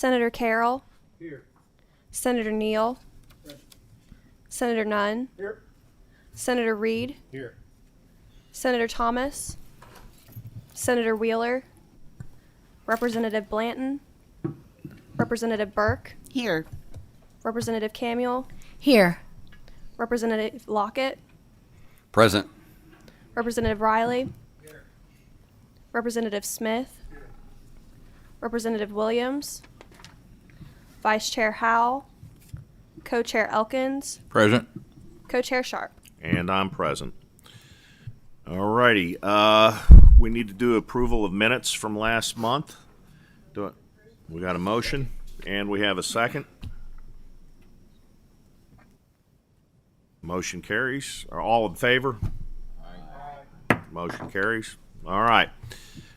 Senator Carroll. Here. Senator Neal. Present. Senator Nunn. Here. Senator Reed. Here. Senator Thomas. Senator Wheeler. Representative Blanton. Representative Burke. Here. Representative Camuel. Here. Representative Lockett. Present. Representative Riley. Here. Representative Smith. Here. Representative Williams. Vice Chair Howell. Co-Chair Elkins. Present. Co-Chair Sharp. And I'm present. All righty. We need to do approval of minutes from last month. We got a motion, and we have a second. Motion carries. Are all in favor? Aye. Motion carries. All right.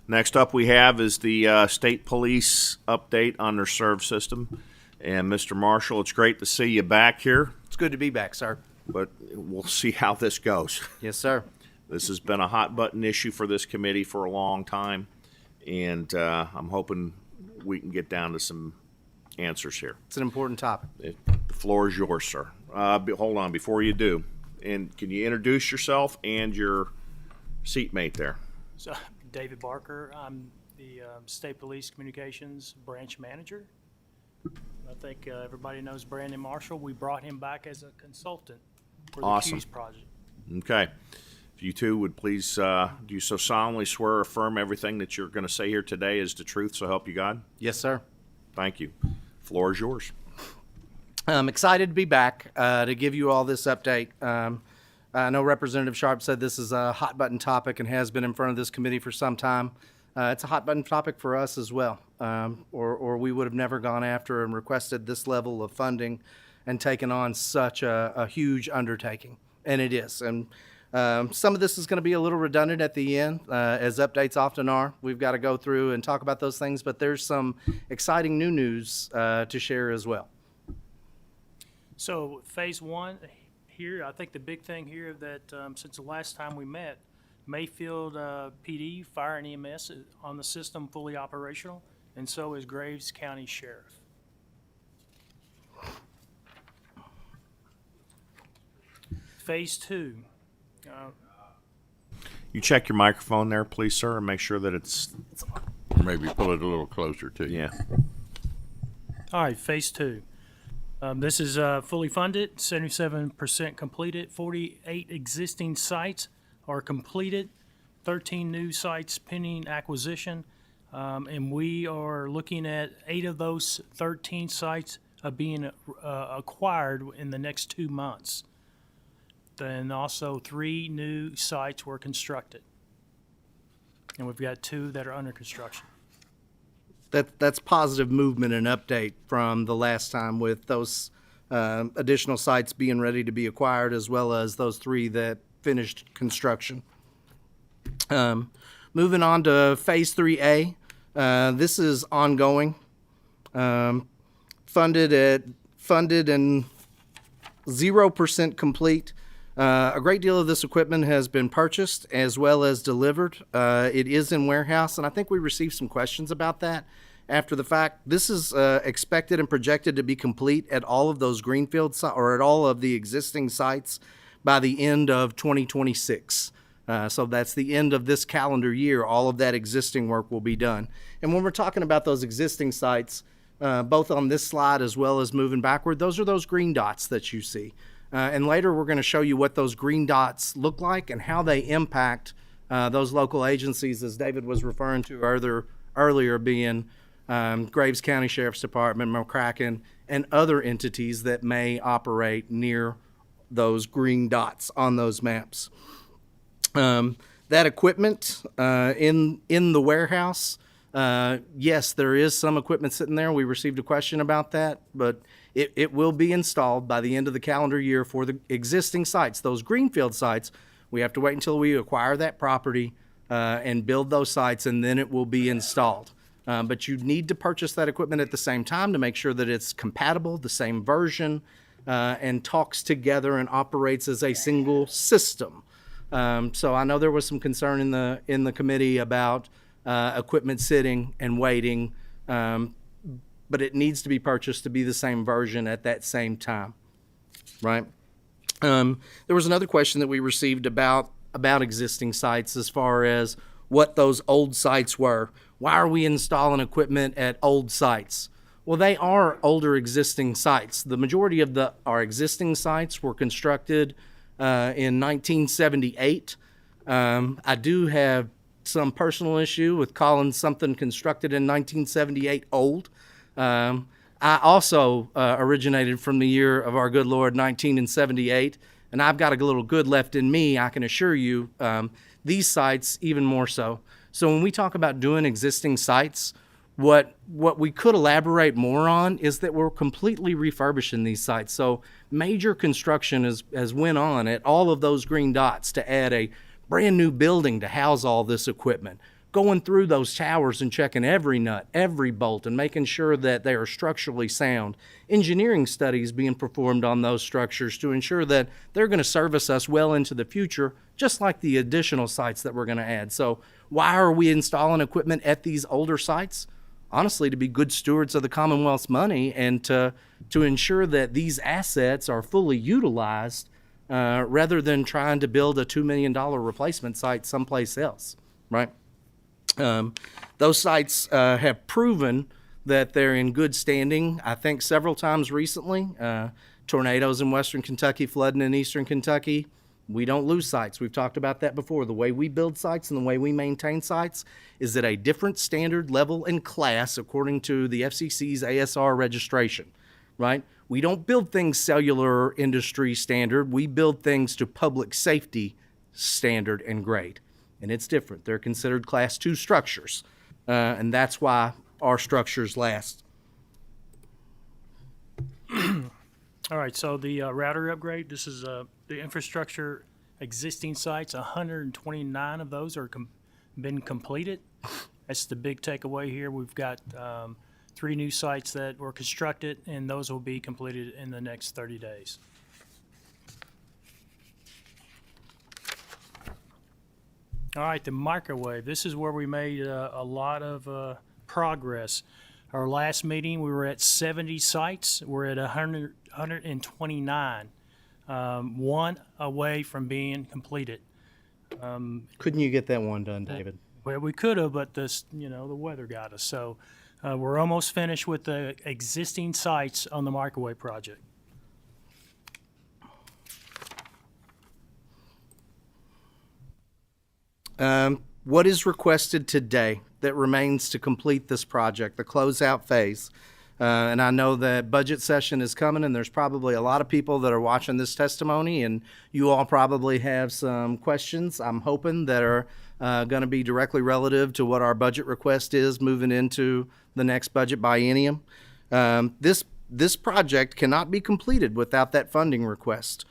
Next up we have is the state police update on their serve system. And Mr. Marshall, it's great to see you back here, It's good to be back, sir. but we'll see how this goes. Yes, sir. This has been a hot button issue for this committee for a long time, and I'm hoping we can get down to some answers here. It's an important topic. The floor is yours, sir. Hold on, before you do, and can you introduce yourself and your seatmate there? So, David Barker, I'm the State Police Communications Branch Manager. I think everybody knows Brandon Marshall. We brought him back as a consultant for the Awesome. Q's project. Okay. If you two would please, do you so solemnly swear or affirm everything that you're going to say here today is the truth, so help you God? Yes, sir. Thank you. Floor is yours. I'm excited to be back to give you all this update. I know Representative Sharp said this is a hot button topic and has been in front of this committee for some time. It's a hot button topic for us as well, or we would have never gone after and requested this level of funding and taken on such a huge undertaking, and it is. And some of this is going to be a little redundant at the end, as updates often are. We've got to go through and talk about those things, but there's some exciting new news to share as well. So phase one here, I think the big thing here that since the last time we met, Mayfield PD, Fire and EMS is on the system fully operational, and so is Graves County Sheriff. Phase two. You check your microphone there, please, sir, and make sure that it's Maybe pull it a little closer to you. yeah. All right, phase two. This is fully funded, 77% completed, 48 existing sites are completed, 13 new sites pending acquisition, and we are looking at 8 of those 13 sites being acquired in the next 2 months. Then also 3 new sites were constructed, and we've got 2 that are under construction. That's positive movement and update from the last time with those additional sites being ready to be acquired, as well as those 3 that finished construction. Moving on to Phase 3A, this is ongoing. Funded and 0% complete. A great deal of this equipment has been purchased as well as delivered. It is in warehouse, and I think we received some questions about that after the fact. This is expected and projected to be complete at all of those greenfield or at all of the existing sites by the end of 2026. So that's the end of this calendar year. All of that existing work will be done. And when we're talking about those existing sites, both on this slide as well as moving backward, those are those green dots that you see. And later we're going to show you what those green dots look like and how they impact those local agencies, as David was referring to earlier being Graves County Sheriff's Department, McCracken, and other entities that may operate near those green dots on those maps. That equipment in the warehouse, yes, there is some equipment sitting there. We received a question about that, but it will be installed by the end of the calendar year for the existing sites. Those greenfield sites, we have to wait until we acquire that property and build those sites, and then it will be installed. But you need to purchase that equipment at the same time to make sure that it's compatible, the same version, and talks together and operates as a single system. So I know there was some concern in the committee about equipment sitting and waiting. but it needs to be purchased to be the same version at that same time, right? There was another question that we received about existing sites as far as what those old sites were. Why are we installing equipment at old sites? Well, they are older existing sites. The majority of our existing sites were constructed in 1978. I do have some personal issue with calling something constructed in 1978 old. I also originated from the year of our good Lord, 1978, and I've got a little good left in me, I can assure you, these sites even more so. So when we talk about doing existing sites, what we could elaborate more on is that we're completely refurbishing these sites. So major construction has went on at all of those green dots to add a brand new building to house all this equipment. Going through those towers and checking every nut, every bolt, and making sure that they are structurally sound. Engineering studies being performed on those structures to ensure that they're going to service us well into the future, just like the additional sites that we're going to add. So why are we installing equipment at these older sites? Honestly, to be good stewards of the Commonwealth's money and to ensure that these assets are fully utilized rather than trying to build a $2 million replacement site someplace else, right? Those sites have proven that they're in good standing, I think several times recently. Tornadoes in western Kentucky, flooding in eastern Kentucky. We don't lose sites. We've talked about that before. The way we build sites and the way we maintain sites is at a different standard, level, and class according to the FCC's ASR registration, right? We don't build things cellular industry standard. We build things to public safety standard and grade. And it's different. They're considered Class 2 structures, and that's why our structures last. All right, so the router upgrade, this is the infrastructure existing sites, 129 of those are been completed. That's the big takeaway here. We've got 3 new sites that were constructed, and those will be completed in the next 30 days. All right, the microwave. This is where we made a lot of progress. Our last meeting, we were at 70 sites. We're at 129, one away from being completed. Couldn't you get that one done, David? Well, we could have, but the weather got us. So we're almost finished with the existing sites on the microwave project. What is requested today that remains to complete this project, the closeout phase? And I know that budget session is coming, and there's probably a lot of people that are watching this testimony, and you all probably have some questions, I'm hoping, that are going to be directly relative to what our budget request is moving into the next budget biennium. This project cannot be completed without that funding request.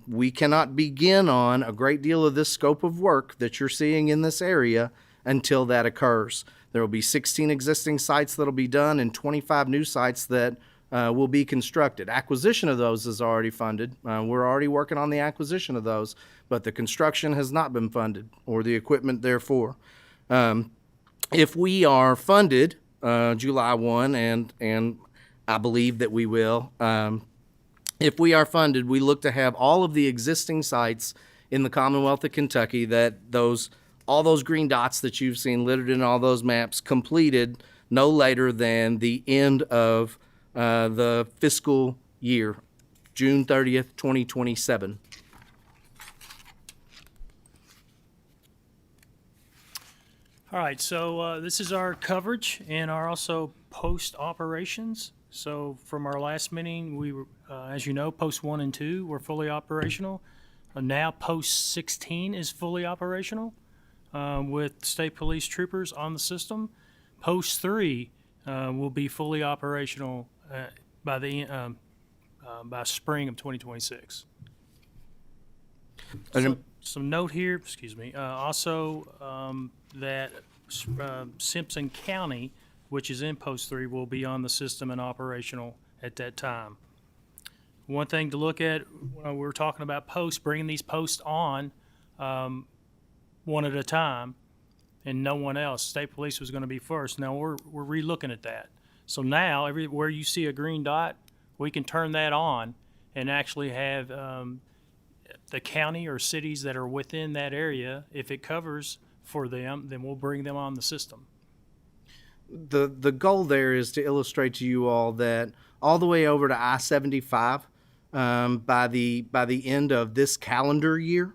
We cannot begin on a great deal of this scope of work that you're seeing in this area until that occurs. There will be 16 existing sites that will be done and 25 new sites that will be constructed. Acquisition of those is already funded. We're already working on the acquisition of those, but the construction has not been funded or the equipment therefore. If we are funded July 1, and I believe that we will, if we are funded, we look to have all of the existing sites in the Commonwealth of Kentucky, all those green dots that you've seen littered in all those maps, completed no later than the end of the fiscal year, June 30th, 2027. All right, so this is our coverage and our also post operations. So from our last meeting, we were, as you know, post 1 and 2 were fully operational. Now post 16 is fully operational with state police troopers on the system. Post 3 will be fully operational by spring of 2026. Some note here, excuse me, also that Simpson County, which is in post 3, will be on the system and operational at that time. One thing to look at, we were talking about posts, bringing these posts on one at a time and no one else. State police was going to be first. Now we're re-looking at that. So now, everywhere you see a green dot, we can turn that on and actually have the county or cities that are within that area, if it covers for them, then we'll bring them on the system. The goal there is to illustrate to you all that all the way over to I-75, by the end of this calendar year,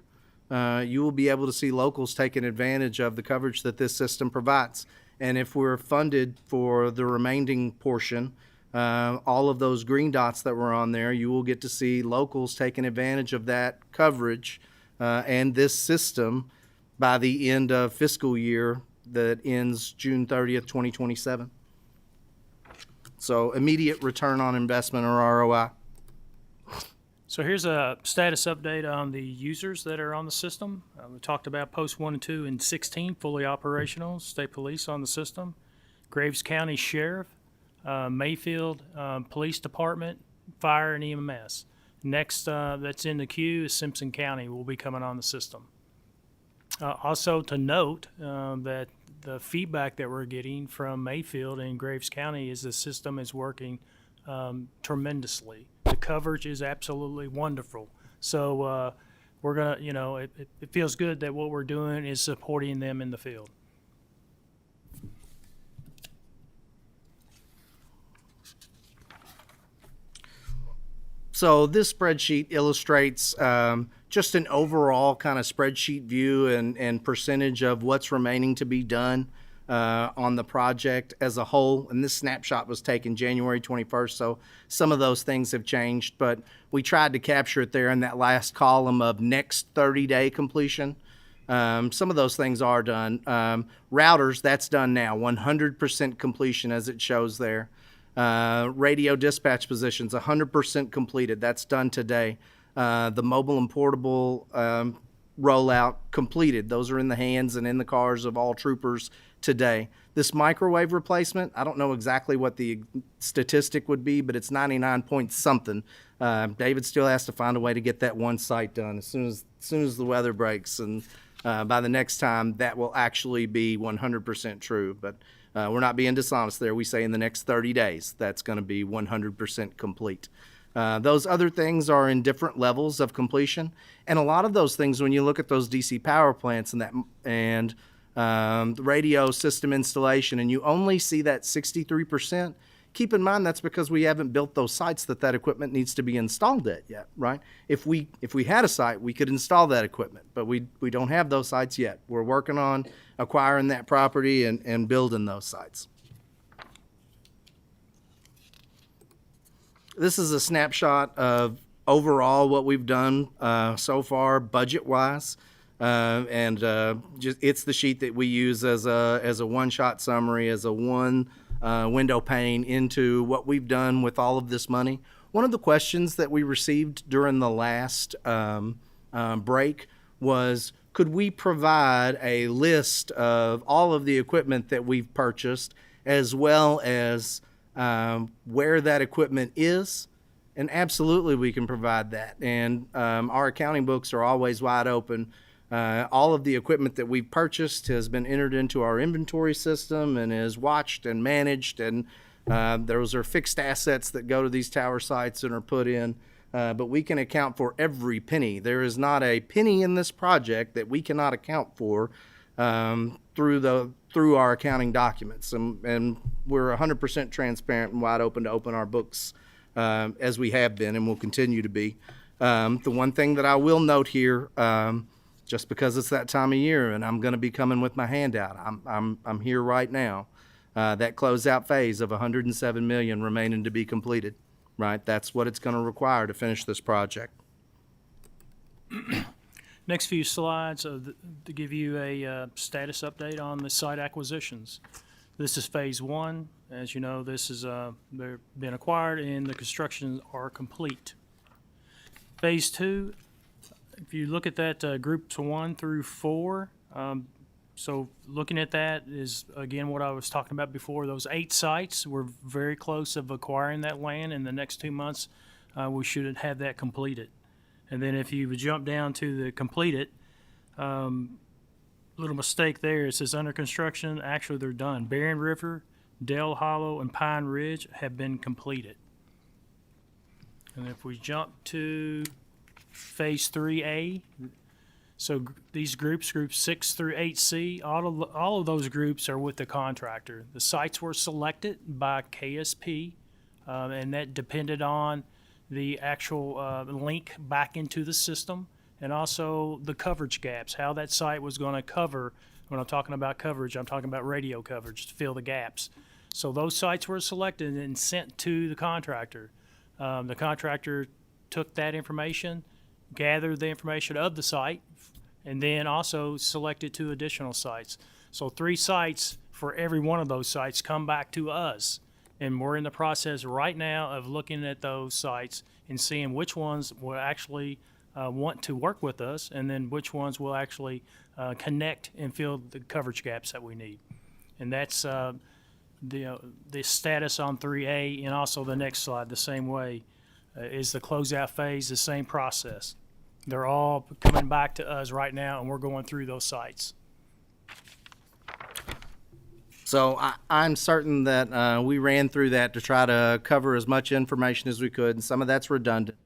you will be able to see locals taking advantage of the coverage that this system provides. And if we're funded for the remaining portion, all of those green dots that were on there, you will get to see locals taking advantage of that coverage and this system by the end of fiscal year that ends June 30th, 2027. So immediate return on investment, or ROI. So here's a status update on the users that are on the system. We talked about post 1 and 2 and 16 fully operational, state police on the system, Graves County Sheriff, Mayfield Police Department, Fire, and EMS. Next that's in the queue is Simpson County will be coming on the system. Also to note that the feedback that we're getting from Mayfield and Graves County is the system is working tremendously. The coverage is absolutely wonderful. So we're going to, it feels good that what we're doing is supporting them in the field. So this spreadsheet illustrates just an overall kind of spreadsheet view and percentage of what's remaining to be done on the project as a whole. And this snapshot was taken January 21st, so some of those things have changed, but we tried to capture it there in that last column of next 30-day completion. Some of those things are done. Routers, that's done now, 100% completion as it shows there. Radio dispatch positions, 100% completed. That's done today. The mobile and portable rollout completed. Those are in the hands and in the cars of all troopers today. This microwave replacement, I don't know exactly what the statistic would be, but it's 99 point something. David still has to find a way to get that one site done as soon as the weather breaks, and by the next time that will actually be 100% true. But we're not being dishonest there. We say in the next 30 days, that's going to be 100% complete. Those other things are in different levels of completion. And a lot of those things, when you look at those DC power plants and the radio system installation, and you only see that 63%, keep in mind that's because we haven't built those sites that equipment needs to be installed at yet, right? If we had a site, we could install that equipment, but we don't have those sites yet. We're working on acquiring that property and building those sites. This is a snapshot of overall what we've done so far budget-wise. Just it's the sheet that we use as a one-shot summary, as a one window pane into what we've done with all of this money. One of the questions that we received during the last break was, could we provide a list of all of the equipment that we've purchased, as well as where that equipment is? And absolutely we can provide that. And our accounting books are always wide open. All of the equipment that we've purchased has been entered into our inventory system and is watched and managed, and those are fixed assets that go to these tower sites and are put in. But we can account for every penny. There is not a penny in this project that we cannot account for through our accounting documents, and we're 100% transparent and wide open to open our books as we have been and will continue to be. The one thing that I will note here, just because it's that time of year and I'm going to be coming with my hand out, I'm here right now. That closeout phase of $107 million remaining to be completed, right? That's what it's going to require to finish this project. Next few slides to give you a status update on the site acquisitions. This is phase 1. As you know, this is they've been acquired and the constructions are complete. Phase 2, if you look at that groups 1 through 4, so looking at that is, again, what I was talking about before. Those 8 sites, we're very close of acquiring that land. In the next 2 months, we should have that completed. And then if you jump down to the completed, little mistake there. It says under construction. Actually, they're done. Barron River, Dale Hollow, and Pine Ridge have been completed. And if we jump to Phase 3A, so these groups 6 through 8C, all of those groups are with the contractor. The sites were selected by KSP, and that depended on the actual link back into the system, and also the coverage gaps, how that site was going to cover. When I'm talking about coverage, I'm talking about radio coverage to fill the gaps. So those sites were selected and sent to the contractor. The contractor took that information, gathered the information of the site, and then also selected 2 additional sites. So 3 sites for every one of those sites come back to us. And we're in the process right now of looking at those sites and seeing which ones will actually want to work with us, and then which ones will actually connect and fill the coverage gaps that we need. And that's the status on 3A, and also the next slide, the same way, is the closeout phase, the same process. They're all coming back to us right now, and we're going through those sites. So I'm certain that we ran through that to try to cover as much information as we could, and some of that's redundant.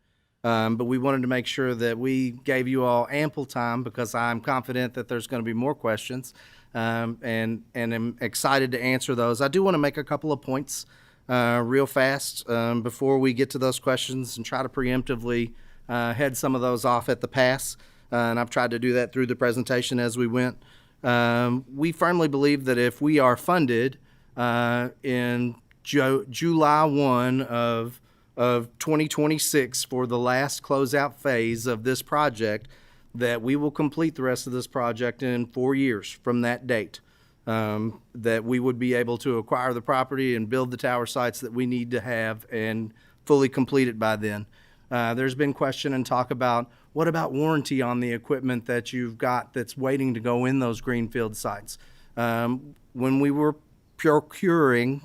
But we wanted to make sure that we gave you all ample time, because I'm confident that there's going to be more questions, and am excited to answer those. I do want to make a couple of points real fast before we get to those questions, and try to preemptively head some of those off at the pass. And I've tried to do that through the presentation as we went. We firmly believe that if we are funded in July 1 of 2026 for the last closeout phase of this project, that we will complete the rest of this project in 4 years from that date. That we would be able to acquire the property and build the tower sites that we need to have and fully complete it by then. There's been question and talk about, what about warranty on the equipment that you've got that's waiting to go in those greenfield sites? When we were procuring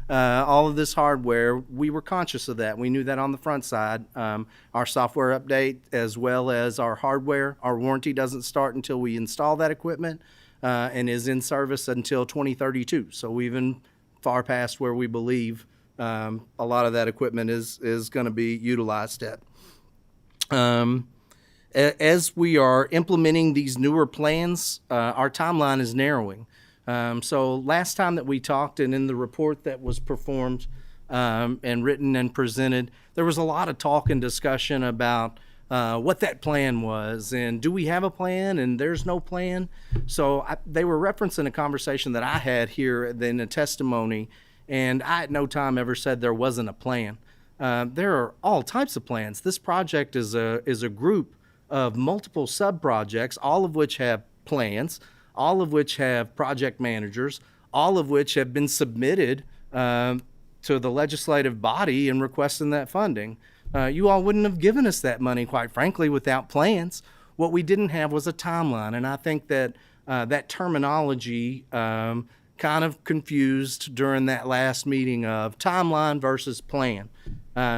all of this hardware, we were conscious of that. We knew that on the front side. Our software update, as well as our hardware, our warranty doesn't start until we install that equipment, and is in service until 2032. So we've been far past where we believe a lot of that equipment is going to be utilized at. As we are implementing these newer plans, our timeline is narrowing. So last time that we talked, and in the report that was performed and written and presented, there was a lot of talk and discussion about what that plan was, and do we have a plan, and there's no plan. So they were referencing a conversation that I had here in a testimony, and I at no time ever said there wasn't a plan. There are all types of plans. This project is a group of multiple sub-projects, all of which have plans, all of which have project managers, all of which have been submitted to the legislative body in requesting that funding. You all wouldn't have given us that money, quite frankly, without plans. What we didn't have was a timeline, and I think that that terminology kind of confused during that last meeting of timeline versus plan.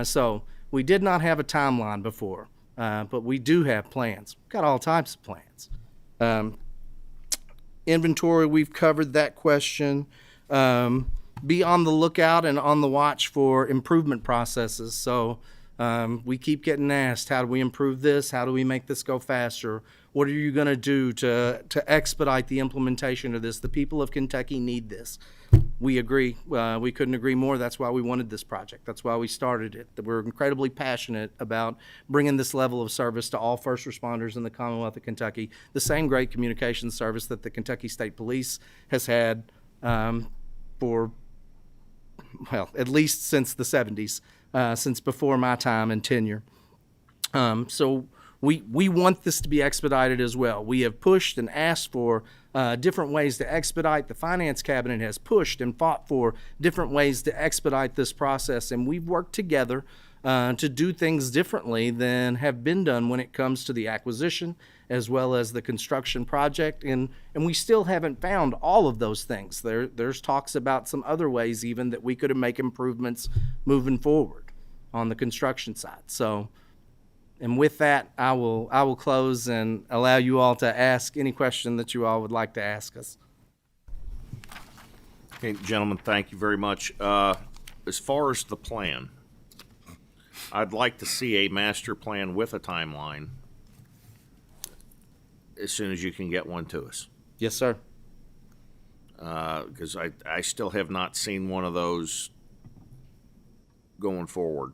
So we did not have a timeline before, but we do have plans. We've got all types of plans. Inventory, we've covered that question. Be on the lookout and on the watch for improvement processes. So we keep getting asked, how do we improve this? How do we make this go faster? What are you going to do to expedite the implementation of this? The people of Kentucky need this. We agree. We couldn't agree more. That's why we wanted this project. That's why we started it. We're incredibly passionate about bringing this level of service to all first responders in the Commonwealth of Kentucky. The same great communication service that the Kentucky State Police has had for, well, at least since the 70s, since before my time and tenure. So we want this to be expedited as well. We have pushed and asked for different ways to expedite. The Finance Cabinet has pushed and fought for different ways to expedite this process, and we've worked together to do things differently than have been done when it comes to the acquisition as well as the construction project, and we still haven't found all of those things. There's talks about some other ways even that we could make improvements moving forward on the construction side. So, and with that, I will close and allow you all to ask any question that you all would like to ask us. Okay, gentlemen, thank you very much. As far as the plan, I'd like to see a master plan with a timeline as soon as you can get one to us. Yes, sir. Because I still have not seen one of those going forward.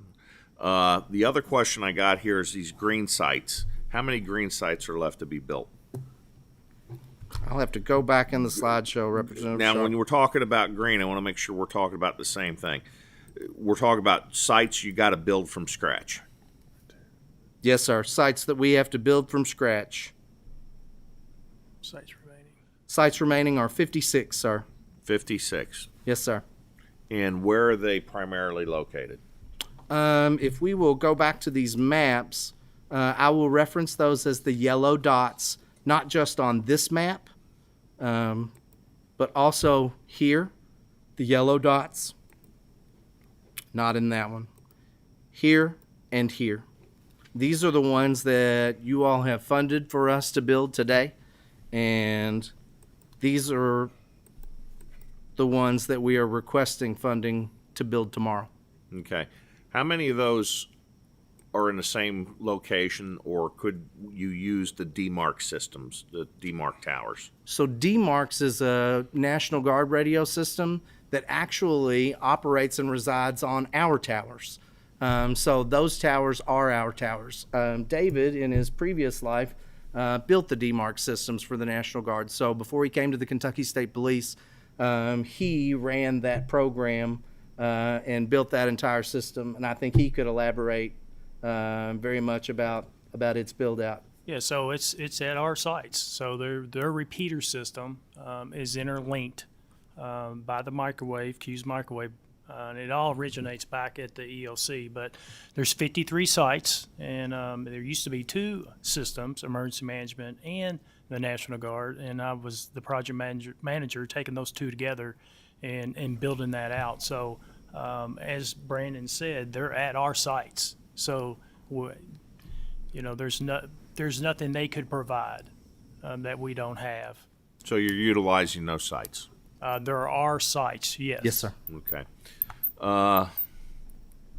The other question I got here is these green sites. How many green sites are left to be built? I'll have to go back in the slideshow, Representative Now, Sharp. when we're talking about green, I want to make sure we're talking about the same thing. We're talking about sites you got to build from scratch. Yes, sir. Sites that we have to build from scratch. Sites remaining. Sites remaining are 56, sir. 56. Yes, sir. And where are they primarily located? If we will go back to these maps, I will reference those as the yellow dots, not just on this map, but also here, the yellow dots. Not in that one. Here and here. These are the ones that you all have funded for us to build today, and these are the ones that we are requesting funding to build tomorrow. Okay. How many of those are in the same location, or could you use the DMARC systems, the DMARC towers? So DMARCS is a National Guard radio system that actually operates and resides on our towers. So those towers are our towers. David, in his previous life, built the DMARC systems for the National Guard. So before he came to the Kentucky State Police, he ran that program and built that entire system. And I think he could elaborate very much about its build out. Yeah, so it's at our sites. So their repeater system is interlinked by the microwave, Q's microwave, and it all originates back at the EOC. But there's 53 sites, and there used to be 2 systems, emergency management and the National Guard, and I was the project manager taking those 2 together and building that out. So as Brandon said, they're at our sites. So there's nothing they could provide that we don't have. So you're utilizing those sites? There are sites, yes. Yes, sir. Okay.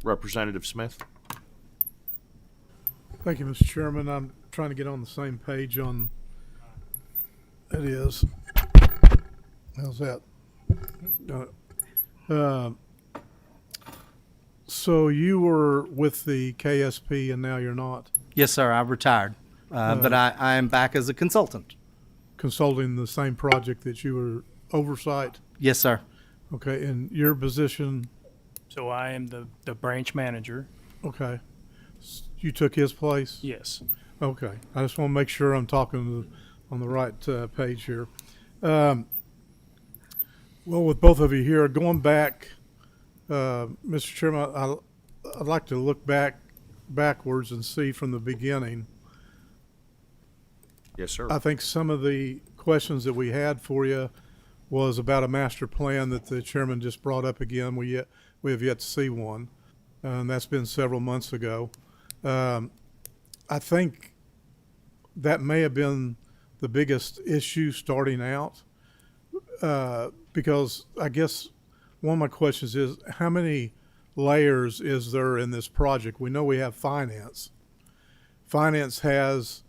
Representative Smith? Thank you, Mr. Chairman. I'm trying to get on the same page on, it is. How's that? So you were with the KSP and now you're not Yes, sir. I've retired, but I am back as a consultant. consulting the same project that you were oversight? Yes, sir. Okay, and your position, So I am the branch manager, okay, you took his place? yes. Okay, I just want to make sure I'm talking on the right page here. Well, with both of you here, going back, Mr. Chairman, I'd like to look backwards and see from the beginning. Yes, sir. I think some of the questions that we had for you was about a master plan that the chairman just brought up again. We have yet to see one, and that's been several months ago. I think that may have been the biggest issue starting out, because I guess one of my questions is, how many layers is there in this project? We know we have finance. Finance has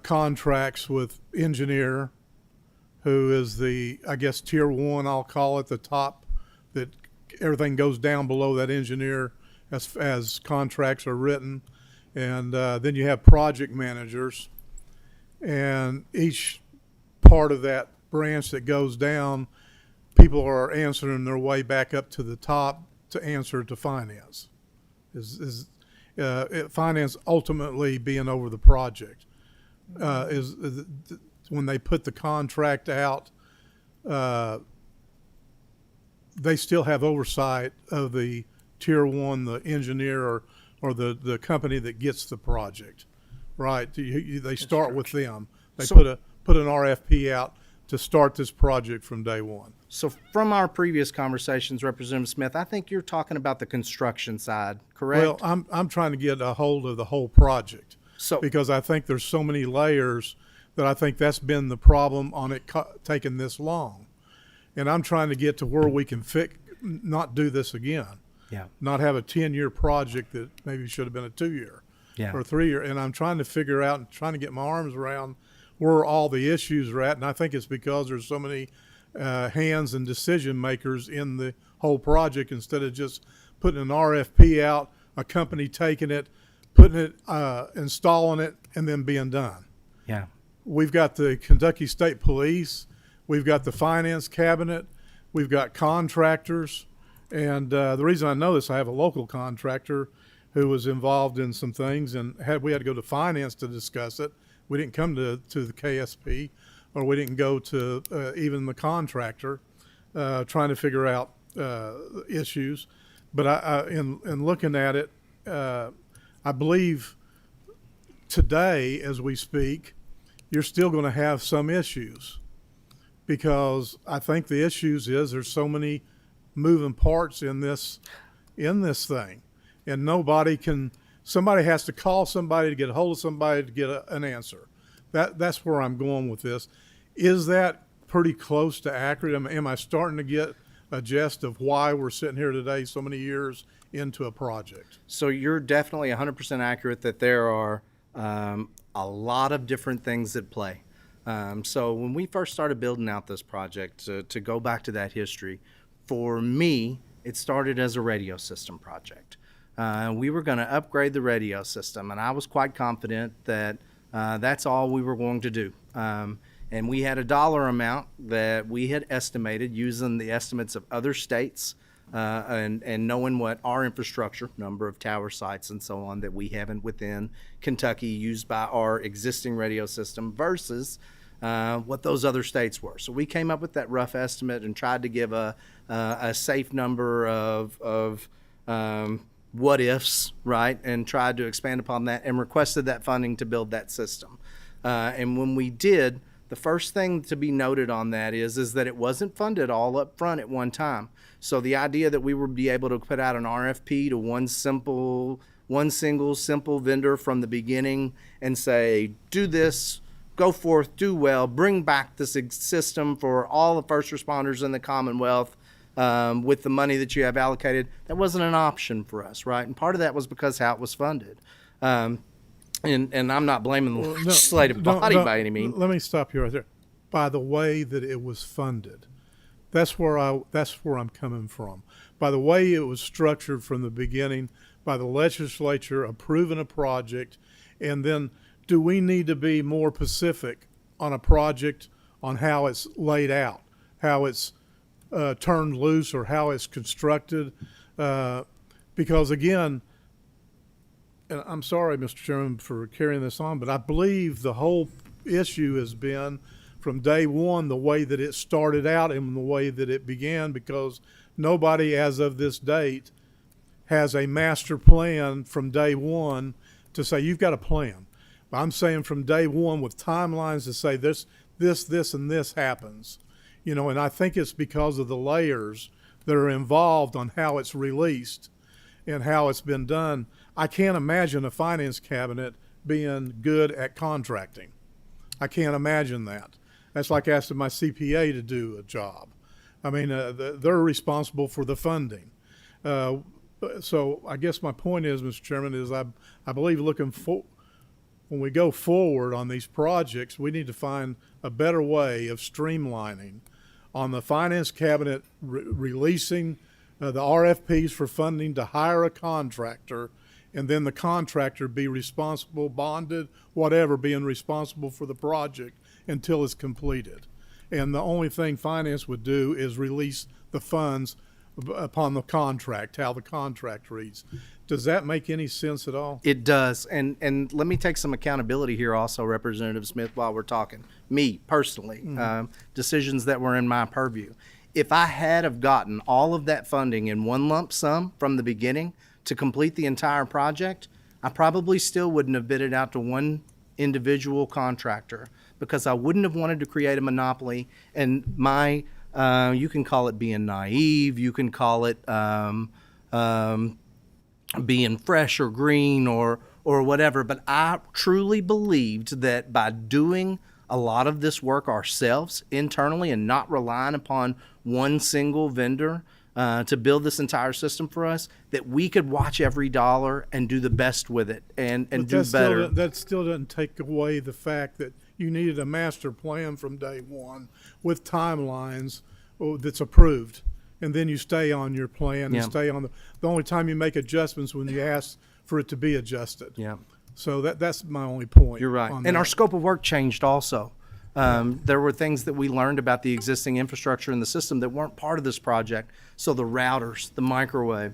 contracts with engineer, who is the, I guess, tier 1, I'll call it, the top, that everything goes down below that engineer as contracts are written. And then you have project managers, and each part of that branch that goes down, people are answering their way back up to the top to answer to finance. Finance ultimately being over the project. When they put the contract out, they still have oversight of the tier 1, the engineer or the company that gets the project, right? They start with them. They put an RFP out to start this project from day one. So from our previous conversations, Representative Smith, I think you're talking about the construction side, correct? Well, I'm trying to get a hold of the whole project, So- because I think there's so many layers that I think that's been the problem on it taking this long. And I'm trying to get to where we can not do this again. Yeah. Not have a 10-year project that maybe should have been a 2-year Yeah. or a 3-year. And I'm trying to figure out and trying to get my arms around where all the issues are at. And I think it's because there's so many hands and decision makers in the whole project instead of just putting an RFP out, a company taking it, putting it, installing it, and then being done. Yeah. We've got the Kentucky State Police, we've got the Finance Cabinet, we've got contractors, and the reason I know this, I have a local contractor who was involved in some things, and we had to go to Finance to discuss it. We didn't come to the KSP, or we didn't go to even the contractor trying to figure out issues. But in looking at it, I believe today, as we speak, you're still going to have some issues, because I think the issues is there's so many moving parts in this thing, and somebody has to call somebody to get a hold of somebody to get an answer. That's where I'm going with this. Is that pretty close to accurate? Am I starting to get a gist of why we're sitting here today so many years into a project? So you're definitely 100% accurate that there are a lot of different things at play. So when we first started building out this project, to go back to that history, for me, it started as a radio system project. We were going to upgrade the radio system, and I was quite confident that that's all we were going to do. And we had a dollar amount that we had estimated using the estimates of other states and knowing what our infrastructure, number of tower sites and so on that we haven't within Kentucky used by our existing radio system versus what those other states were. So we came up with that rough estimate and tried to give a safe number of what ifs, right, and tried to expand upon that and requested that funding to build that system. And when we did, the first thing to be noted on that is that it wasn't funded all up front at one time. So the idea that we would be able to put out an RFP to one single simple vendor from the beginning and say, do this, go forth, do well, bring back this system for all the first responders in the Commonwealth with the money that you have allocated, that wasn't an option for us, right? And part of that was because how it was funded. And I'm not blaming the legislative body by any means. Let me stop you right there. By the way that it was funded, that's where I'm coming from. By the way it was structured from the beginning, by the legislature approving a project, and then do we need to be more specific on a project on how it's laid out, how it's turned loose, or how it's constructed? Because again, and I'm sorry, Mr. Chairman, for carrying this on, but I believe the whole issue has been from day one the way that it started out and the way that it began, because nobody as of this date has a master plan from day one to say you've got a plan. But I'm saying from day one with timelines to say this, and this happens. And I think it's because of the layers that are involved on how it's released and how it's been done. I can't imagine a finance cabinet being good at contracting. I can't imagine that. That's like asking my CPA to do a job. I mean, they're responsible for the funding. So I guess my point is, Mr. Chairman, is I believe when we go forward on these projects, we need to find a better way of streamlining on the finance cabinet releasing the RFPs for funding to hire a contractor, and then the contractor be responsible, bonded, whatever, being responsible for the project until it's completed. And the only thing finance would do is release the funds upon the contract, how the contract reads. Does that make any sense at all? It does. And let me take some accountability here also, Representative Smith, while we're talking. Me, personally, decisions that were in my purview. If I had have gotten all of that funding in one lump sum from the beginning to complete the entire project, I probably still wouldn't have bid it out to one individual contractor, because I wouldn't have wanted to create a monopoly. And my, you can call it being naive, you can call it being fresh or green or whatever, but I truly believed that by doing a lot of this work ourselves internally and not relying upon one single vendor to build this entire system for us, that we could watch every dollar and do the best with it and But do better. That still doesn't take away the fact that you needed a master plan from day one with timelines that's approved. And then you stay on your plan Yeah. and stay on the only time you make adjustments when you ask for it to be adjusted. Yeah. So that's my only point. You're right. on And our that. scope of work changed also. There were things that we learned about the existing infrastructure in the system that weren't part of this project. So the routers, the microwave,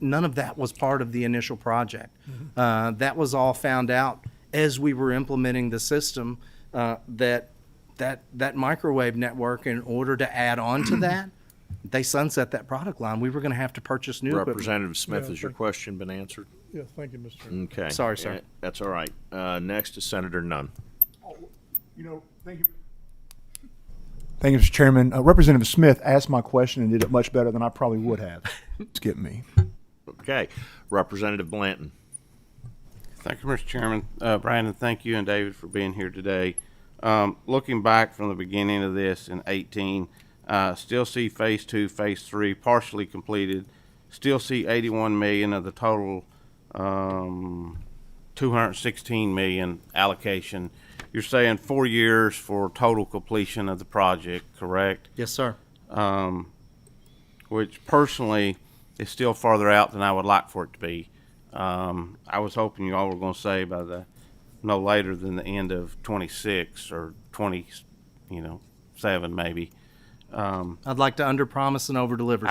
none of that was part of the initial project. That was all found out as we were implementing the system, that microwave network, in order to add on to that, they sunset that product line. We were going to have to purchase new equipment. Representative Smith, Yeah, has your question been answered? Yeah, thank you, Mr. Chairman. Okay. Sorry, sir. That's all right. Next is Senator Nunn. Thank you. Thank you, Mr. Chairman. Representative Smith asked my question and did it much better than I probably would have. Skip me. Okay. Representative Blanton. Thank you, Mr. Chairman. Brandon, thank you and David for being here today. Looking back from the beginning of this in 18, still see phase 2, phase 3 partially completed. Still see 81 million of the total 216 million allocation. You're saying 4 years for total completion of the project, correct? Yes, sir. Which personally is still farther out than I would like for it to be. I was hoping you all were going to say by no later than the end of 26 or 27 maybe. I'd like to underpromise and overdeliver, sir.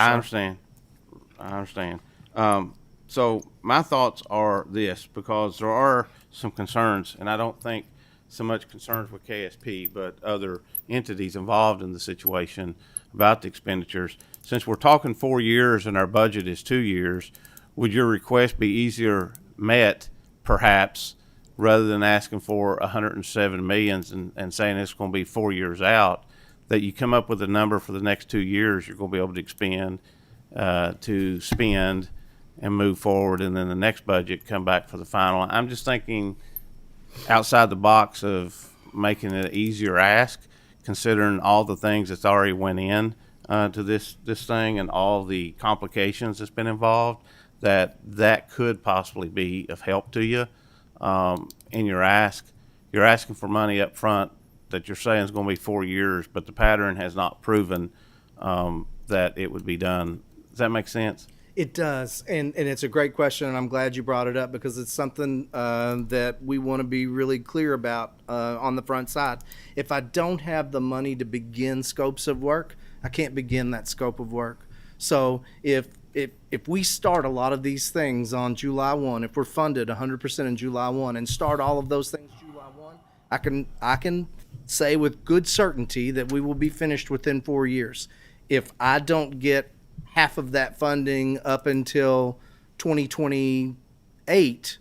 I understand. So my thoughts are this, because there are some concerns, and I don't think so much concerns with KSP, but other entities involved in the situation about the expenditures. Since we're talking 4 years and our budget is 2 years, would your request be easier met, perhaps, rather than asking for 107 millions and saying it's going to be 4 years out, that you come up with a number for the next 2 years you're going to be able to spend and move forward, and then the next budget come back for the final. I'm just thinking outside the box of making it an easier ask, considering all the things that's already went in to this thing and all the complications that's been involved, that could possibly be of help to you in your ask. You're asking for money up front that you're saying is going to be 4 years, but the pattern has not proven that it would be done. Does that make sense? It does, and it's a great question, and I'm glad you brought it up, because it's something that we want to be really clear about on the front side. If I don't have the money to begin scopes of work, I can't begin that scope of work. So if we start a lot of these things on July 1, if we're funded 100% in July 1 and start all of those things July 1, I can say with good certainty that we will be finished within 4 years. If I don't get half of that funding up until 2028,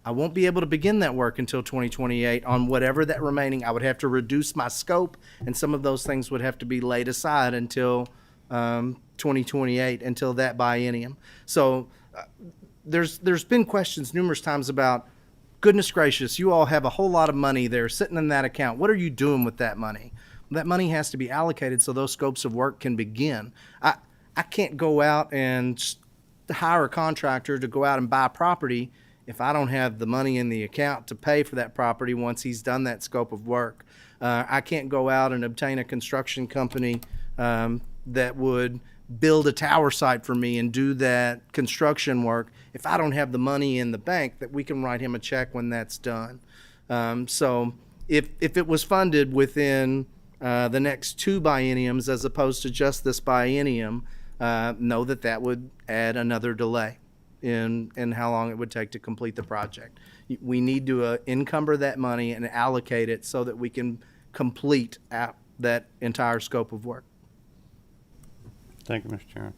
I won't be able to begin that work until 2028 on whatever that remaining. I would have to reduce my scope, and some of those things would have to be laid aside until 2028, until that biennium. So there's been questions numerous times about, goodness gracious, you all have a whole lot of money there sitting in that account. What are you doing with that money? That money has to be allocated so those scopes of work can begin. I can't go out and hire a contractor to go out and buy property if I don't have the money in the account to pay for that property once he's done that scope of work. I can't go out and obtain a construction company that would build a tower site for me and do that construction work if I don't have the money in the bank that we can write him a check when that's done. So if it was funded within the next 2 bienniums as opposed to just this biennium, know that would add another delay in how long it would take to complete the project. We need to encumber that money and allocate it so that we can complete that entire scope of work. Thank you, Mr. Chairman.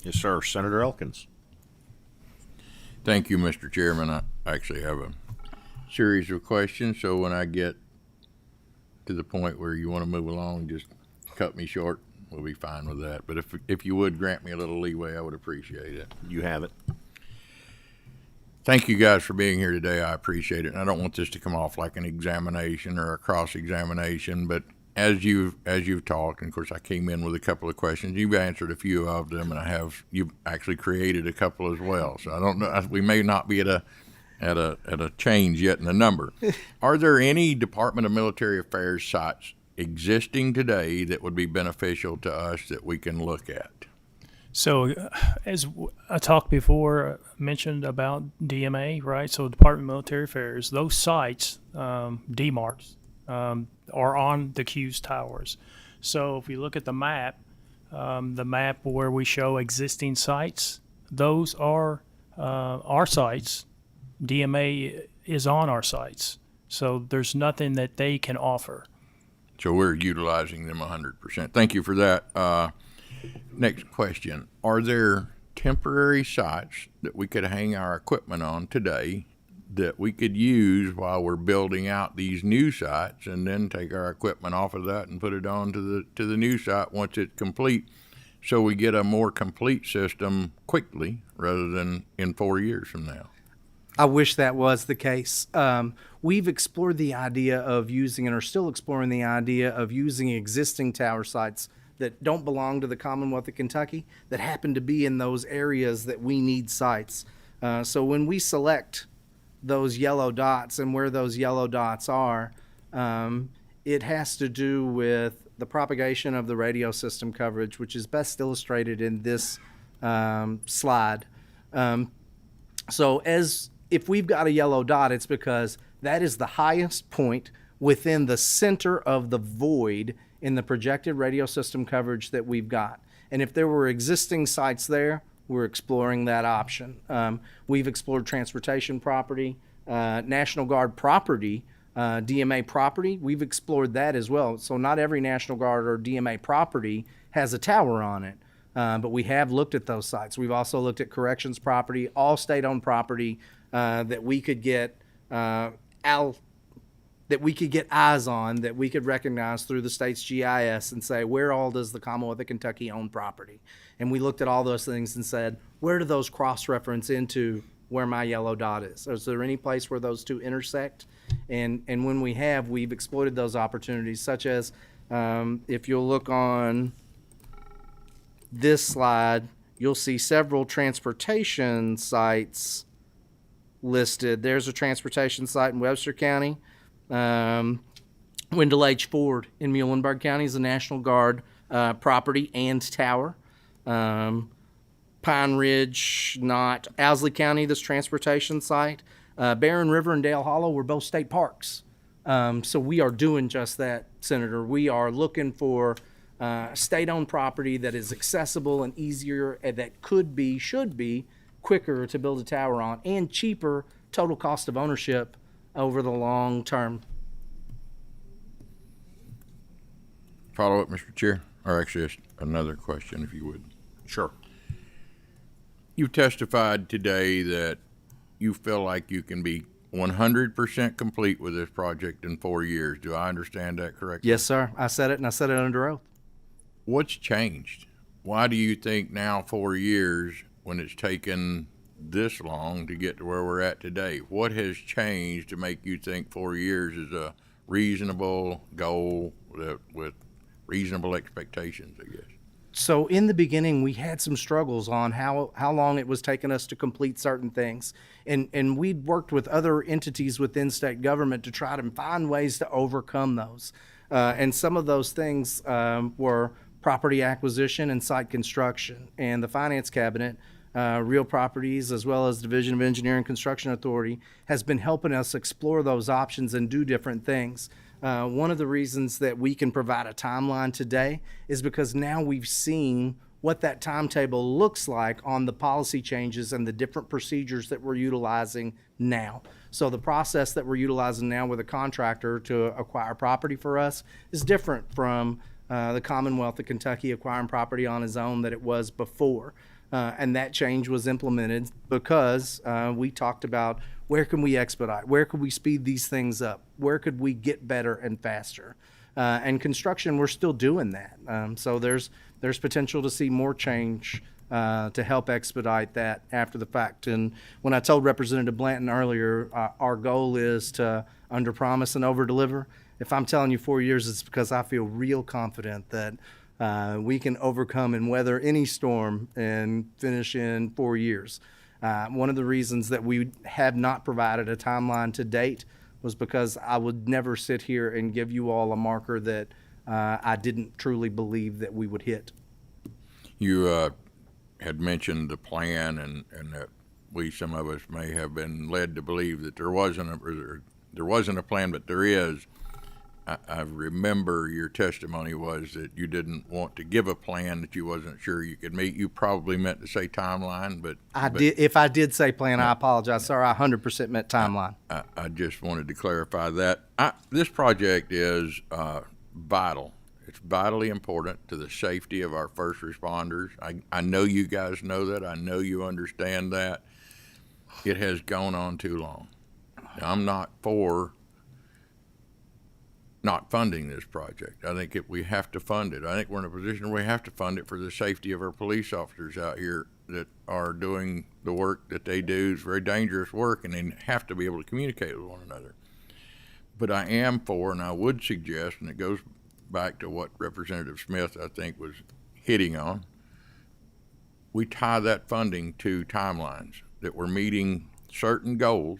Yes, sir. Senator Elkins. Thank you, Mr. Chairman. I actually have a series of questions, so when I get to the point where you want to move along, just cut me short. We'll be fine with that. But if you would grant me a little leeway, I would appreciate it. You have it. Thank you guys for being here today. I appreciate it. And I don't want this to come off like an examination or a cross-examination, but as you've talked, and of course I came in with a couple of questions. You've answered a few of them, and you've actually created a couple as well. So I don't know. We may not be at a change yet in the number. Are there any Department of Military Affairs sites existing today that would be beneficial to us that we can look at? So, as I talked before, mentioned about DMA, right? So, Department of Military Affairs, those sites, DMARCs, are on the Q's towers. So, if we look at the map where we show existing sites, those are our sites. DMA is on our sites. So, there's nothing that they can offer. So we're utilizing them 100%. Thank you for that. Next question. Are there temporary sites that we could hang our equipment on today that we could use while we're building out these new sites, and then take our equipment off of that and put it on to the new site once it's complete, so we get a more complete system quickly rather than in 4 years from now? I wish that was the case. We've explored the idea of using, and are still exploring the idea of using existing tower sites that don't belong to the Commonwealth of Kentucky, that happen to be in those areas that we need sites. So when we select those yellow dots and where those yellow dots are, it has to do with the propagation of the radio system coverage, which is best illustrated in this slide. So if we've got a yellow dot, it's because that is the highest point within the center of the void in the projected radio system coverage that we've got. And if there were existing sites there, we're exploring that option. We've explored transportation property, National Guard property, DMA property. We've explored that as well. So not every National Guard or DMA property has a tower on it. But we have looked at those sites. We've also looked at corrections property, all state-owned property that we could get eyes on, that we could recognize through the state's GIS and say, where all does the Commonwealth of Kentucky own property? And we looked at all those things and said, where do those cross-reference into where my yellow dot is? Is there any place where those two intersect? And when we have, we've exploited those opportunities, such as if you'll look on this slide, you'll see several transportation sites listed. There's a transportation site in Webster County. Wendell H. Ford in Muhlenberg County is a National Guard property and tower. Pine Ridge, not Owsley County, this transportation site. Barren River and Dale Hollow were both state parks. So we are doing just that, Senator. We are looking for state-owned property that is accessible and easier, and that should be quicker to build a tower on, and cheaper total cost of ownership over the long term. Follow up, Mr. Chair, or actually another question, if you would. Sure. You testified today that you feel like you can be 100% complete with this project in 4 years. Do I understand that correctly? Yes, sir. I said it, and I said it under oath. What's changed? Why do you think now 4 years when it's taken this long to get to where we're at today? What has changed to make you think 4 years is a reasonable goal with reasonable expectations, I guess? So in the beginning, we had some struggles on how long it was taking us to complete certain things. And we'd worked with other entities within state government to try to find ways to overcome those. And some of those things were property acquisition and site construction. And the Finance Cabinet, Real Properties, as well as Division of Engineering and Construction Authority, has been helping us explore those options and do different things. One of the reasons that we can provide a timeline today is because now we've seen what that timetable looks like on the policy changes and the different procedures that we're utilizing now. So the process that we're utilizing now with a contractor to acquire property for us is different from the Commonwealth of Kentucky acquiring property on his own that it was before. And that change was implemented because we talked about where can we expedite, where could we speed these things up, where could we get better and faster. And construction, we're still doing that. So there's potential to see more change to help expedite that after the fact. And when I told Representative Blanton earlier, our goal is to underpromise and overdeliver. If I'm telling you 4 years, it's because I feel real confident that we can overcome and weather any storm and finish in 4 years. One of the reasons that we have not provided a timeline to date was because I would never sit here and give you all a marker that I didn't truly believe that we would hit. You had mentioned the plan and that some of us may have been led to believe that there wasn't a plan, but there is. I remember your testimony was that you didn't want to give a plan that you wasn't sure you could meet. You probably meant to say timeline, but did. If I did say plan, I apologize, sir. I 100% meant timeline. I just wanted to clarify that. This project is vital. It's vitally important to the safety of our first responders. I know you guys know that. I know you understand that. It has gone on too long. Now, I'm not for not funding this project. I think we have to fund it. I think we're in a position where we have to fund it for the safety of our police officers out here that are doing the work that they do. It's very dangerous work, and they have to be able to communicate with one another. But I am for, and I would suggest, and it goes back to what Representative Smith, I think, was hitting on, we tie that funding to timelines, that we're meeting certain goals,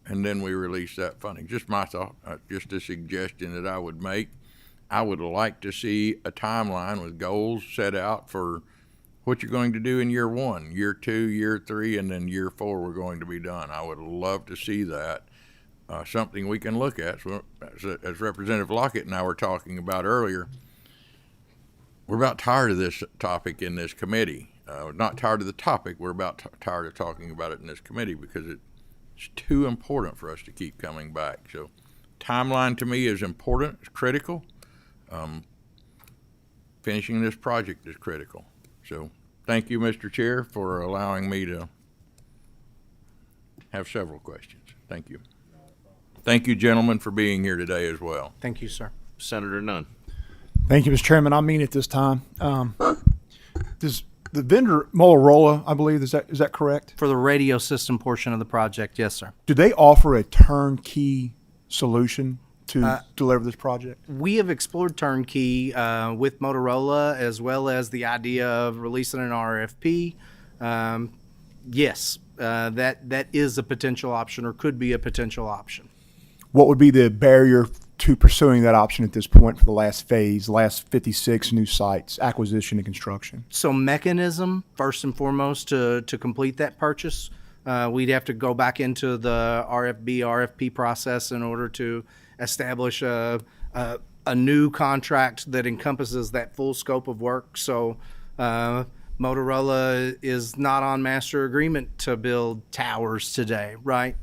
and then we release that funding. Just my thought, just a suggestion that I would make. I would like to see a timeline with goals set out for what you're going to do in year 1, year 2, year 3, and then year 4 we're going to be done. I would love to see that. Something we can look at. So, as Representative Lockett and I were talking about earlier, we're about tired of this topic in this committee. Not tired of the topic, we're about tired of talking about it in this committee because it's too important for us to keep coming back. So timeline to me is important, it's critical. Finishing this project is critical. So thank you, Mr. Chair, for allowing me to have several questions. Thank you. Thank you, gentlemen, for being here today as well. Thank you, sir. Senator Nunn. Thank you, Mr. Chairman. I mean it this time. Does the vendor Motorola, I believe, is that correct? For the radio system portion of the project, yes, sir. Do they offer a turnkey solution to deliver this project? We have explored turnkey with Motorola, as well as the idea of releasing an RFP. Yes, that is a potential option, or could be a potential option. What would be the barrier to pursuing that option at this point for the last phase, last 56 new sites, acquisition and construction? So mechanism, first and foremost, to complete that purchase. We'd have to go back into the RFP process in order to establish a new contract that encompasses that full scope of work. So Motorola is not on master agreement to build towers today, right?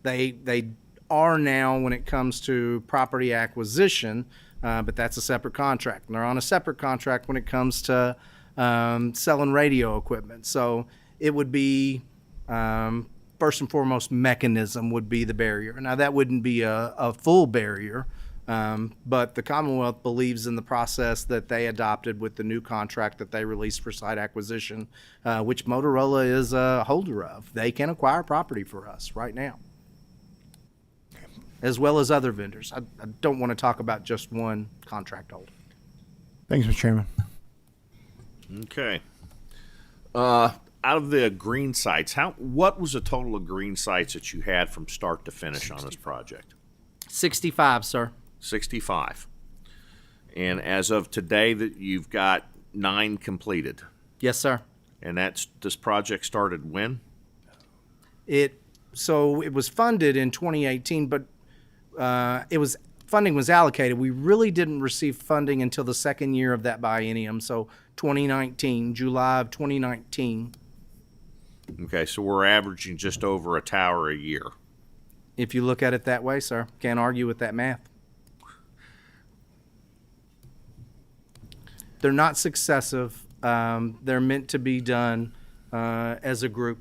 They are now when it comes to property acquisition, but that's a separate contract. And they're on a separate contract when it comes to selling radio equipment. So it would be, first and foremost, mechanism would be the barrier. Now, that wouldn't be a full barrier, but the Commonwealth believes in the process that they adopted with the new contract that they released for site acquisition, which Motorola is a holder of. They can acquire property for us right now, as well as other vendors. I don't want to talk about just one contract holder. Thanks, Mr. Chairman. Okay. Out of the green sites, what was the total of green sites that you had from start to finish on this project? 65, sir. 65. And as of today, that you've got 9 completed. Yes, sir. And this project started when? So it was funded in 2018, but funding was allocated. We really didn't receive funding until the second year of that biennium, so 2019, July of 2019. Okay, so we're averaging just over a tower a year. If you look at it that way, sir. Can't argue with that math. They're not successive. They're meant to be done as a group,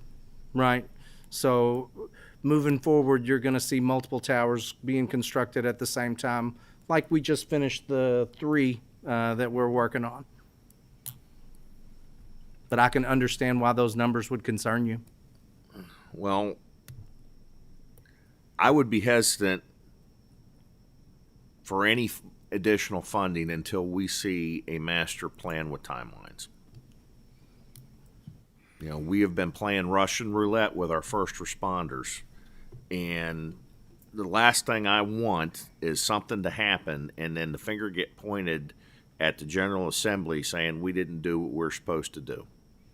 right? So moving forward, you're going to see multiple towers being constructed at the same time, like we just finished the 3 that we're working on. but I can understand why those numbers would concern you. Well, I would be hesitant for any additional funding until we see a master plan with timelines. You know, we have been playing Russian roulette with our first responders, and the last thing I want is something to happen and then the finger get pointed at the General Assembly saying we didn't do what we're supposed to do.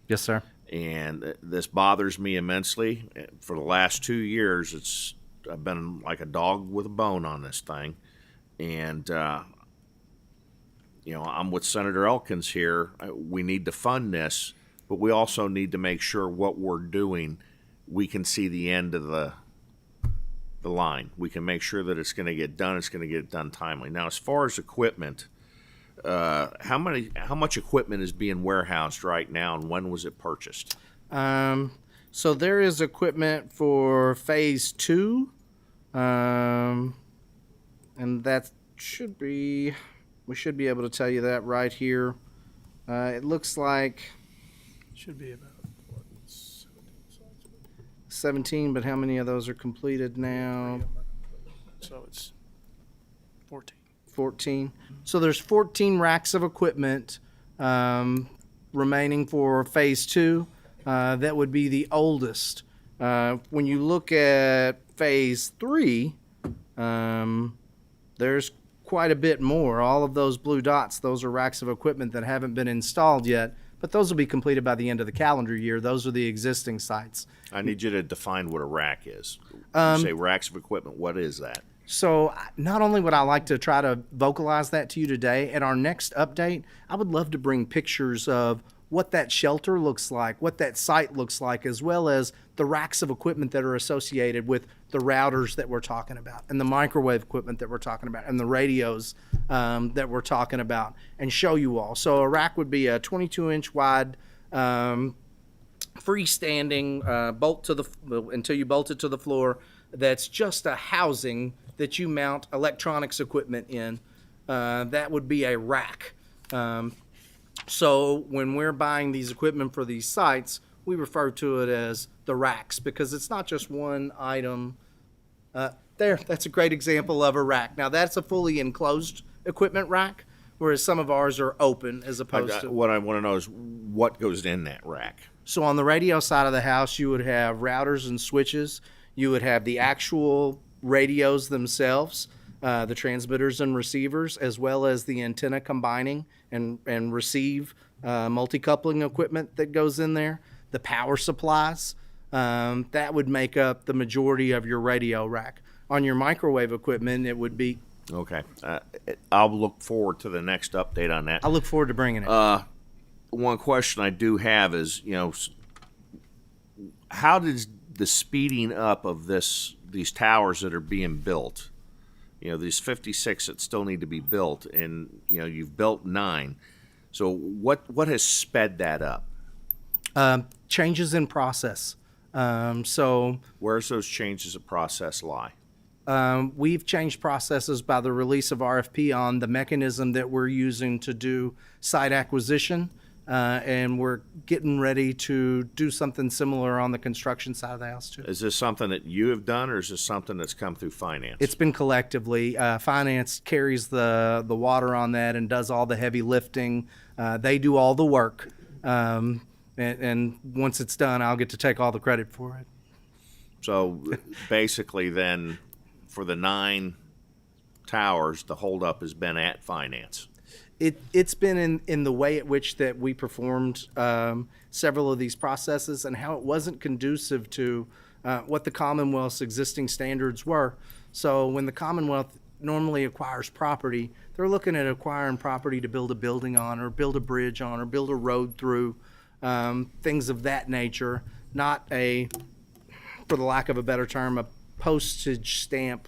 Yes, sir. And this bothers me immensely. For the last 2 years, I've been like a dog with a bone on this thing. And, you know, I'm with Senator Elkins here. We need to fund this, but we also need to make sure what we're doing, we can see the end of the line. We can make sure that it's going to get done. It's going to get done timely. Now, as far as equipment, how much equipment is being warehoused right now, and when was it purchased? So there is equipment for phase 2, and that we should be able to tell you that right here. It looks like Should be about 17, but how many of those are completed now? so it's 14. 14. So there's 14 racks of equipment remaining for phase 2. That would be the oldest. When you look at phase 3, there's quite a bit more. All of those blue dots, those are racks of equipment that haven't been installed yet, but those will be completed by the end of the calendar year. Those are the existing sites. I need you to define what a rack is. You say racks of equipment. What is that? So not only would I like to try to vocalize that to you today, at our next update, I would love to bring pictures of what that shelter looks like, what that site looks like, as well as the racks of equipment that are associated with the routers that we're talking about, and the microwave equipment that we're talking about, and the radios that we're talking about, and show you all. So a rack would be a 22-inch wide freestanding bolt to the until you bolt it to the floor. That's just a housing that you mount electronics equipment in. That would be a rack. So when we're buying these equipment for these sites, we refer to it as the racks because it's not just one item. That's a great example of a rack. Now that's a fully enclosed equipment rack, whereas some of ours are open as opposed to. What I want to know is what goes in that rack. So on the radio side of the house, you would have routers and switches. You would have the actual radios themselves, the transmitters and receivers, as well as the antenna combining and receive multi-coupling equipment that goes in there, the power supplies. That would make up the majority of your radio rack. On your microwave equipment, it would be... Okay. I'll look forward to the next update on that. I look forward to bringing it. One question I do have is, you know, how does the speeding up of these towers that are being built, you know, these 56 that still need to be built, and, you know, you've built 9. So what has sped that up? Changes in process. So where's those changes of process lie? We've changed processes by the release of RFP on the mechanism that we're using to do site acquisition. And we're getting ready to do something similar on the construction side of the house too. Is this something that you have done, or is this something that's come through finance? It's been collectively. Finance carries the water on that and does all the heavy lifting. They do all the work. And once it's done, I'll get to take all the credit for it. So basically then, for the 9 towers, the holdup has been at finance. It's been in the way at which that we performed several of these processes and how it wasn't conducive to what the Commonwealth's existing standards were. So when the Commonwealth normally acquires property, they're looking at acquiring property to build a building on or build a bridge on or build a road through, things of that nature, not for the lack of a better term, a postage stamp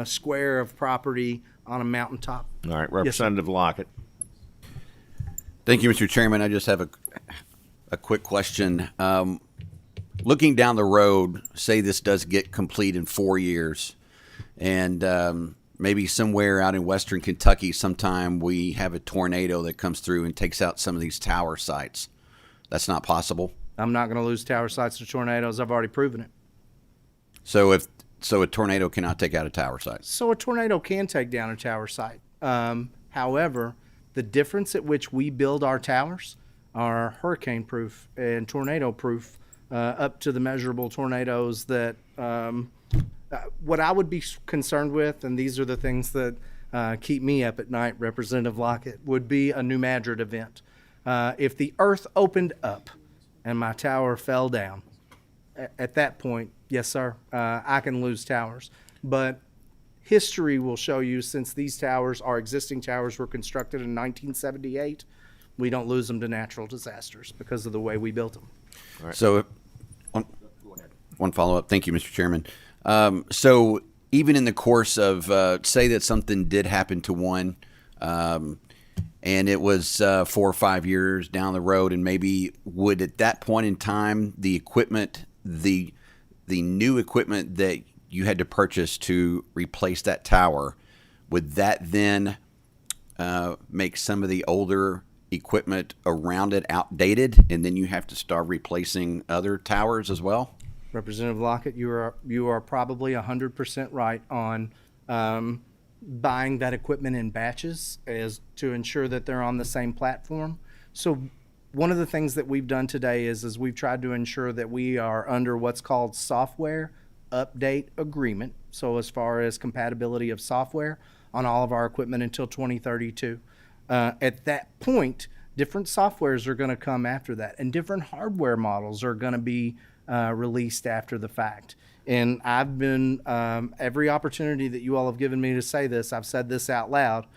square of property on a mountaintop. All right, Representative Lockett. Thank you, Mr. Chairman. I just have a quick question. Looking down the road, say this does get complete in 4 years, and maybe somewhere out in western Kentucky sometime we have a tornado that comes through and takes out some of these tower sites. That's not possible. I'm not going to lose tower sites to tornadoes. I've already proven it. So a tornado cannot take out a tower site. So a tornado can take down a tower site. However, the difference at which we build our towers are hurricane proof and tornado proof, up to the measurable tornadoes that, what I would be concerned with, and these are the things that keep me up at night, Representative Lockett, would be a New Madrid event. If the earth opened up and my tower fell down, at that point, yes, sir, I can lose towers. But history will show you, since these towers, our existing towers, were constructed in 1978, we don't lose them to natural disasters because of the way we built them. So, one follow-up. Thank you, Mr. Chairman. So, even in the course of, say that something did happen to one, and it was 4 or 5 years down the road, and maybe would at that point in time, the equipment, the new equipment that you had to purchase to replace that tower, would that then make some of the older equipment around it outdated, and then you have to start replacing other towers as well? Representative Lockett, you are probably 100% right on buying that equipment in batches as to ensure that they're on the same platform. So one of the things that we've done today is we've tried to ensure that we are under what's called software update agreement. So as far as compatibility of software on all of our equipment until 2032. At that point, different softwares are going to come after that, and different hardware models are going to be released after the fact. And I've been, every opportunity that you all have given me to say this, I've said this out loud.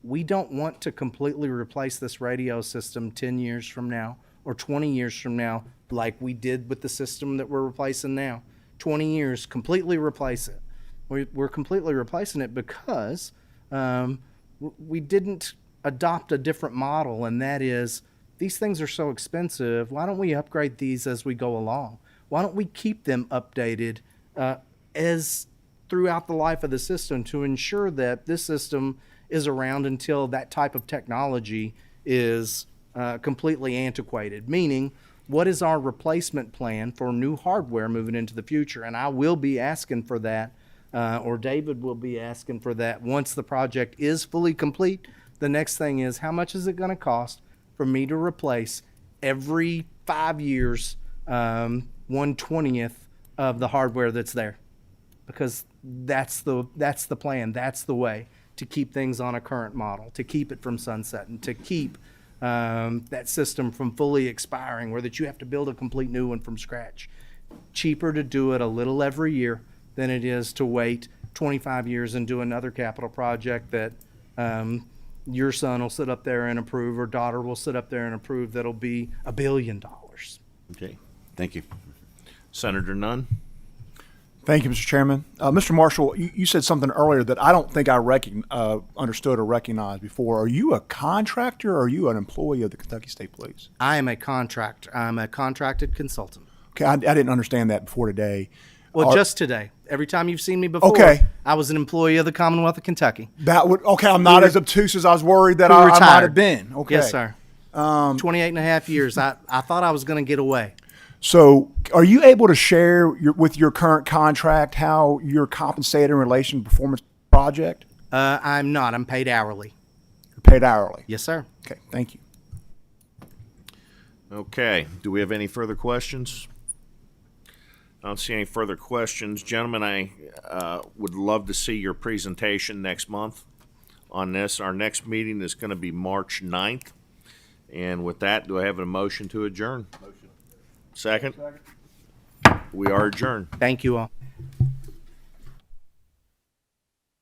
We don't want to completely replace this radio system 10 years from now or 20 years from now, like we did with the system that we're replacing now. 20 years, completely replace it. We're completely replacing it because we didn't adopt a different model, and that is, these things are so expensive. Why don't we upgrade these as we go along? Why don't we keep them updated as throughout the life of the system to ensure that this system is around until that type of technology is completely antiquated? Meaning, what is our replacement plan for new hardware moving into the future? And I will be asking for that, or David will be asking for that once the project is fully complete. The next thing is, how much is it going to cost for me to replace every 5 years 1/20th of the hardware that's there? Because that's the plan. That's the way to keep things on a current model, to keep it from sunsetting, to keep that system from fully expiring, or that you have to build a complete new one from scratch. Cheaper to do it a little every year than it is to wait 25 years and do another capital project that your son will sit up there and approve, or daughter will sit up there and approve, that'll be $1 billion. Okay. Thank you. Senator Nunn? Thank you, Mr. Chairman. Mr. Marshall, you said something earlier that I don't think I understood or recognized before. Are you a contractor, or are you an employee of the Kentucky State Police? I am a contractor. I'm a contracted consultant. Okay, I didn't understand that before today. Well, just today. Every time you've seen me before, Okay. I was an employee of the Commonwealth of Kentucky. I'm not as obtuse as I was worried that Who I might retired. have been. Okay. Yes, sir. 28 and a half years. I thought I was going to get away. So, are you able to share with your current contract how you're compensated in relation to performance project? I'm not. I'm paid hourly. You're paid hourly. Yes, sir. Okay, thank you. Okay. Do we have any further questions? I don't see any further questions. Gentlemen, I would love to see your presentation next month on this. Our next meeting is going to be March 9th. And with that, do I have a motion to adjourn? Motion. Second? We are adjourned. Thank you all.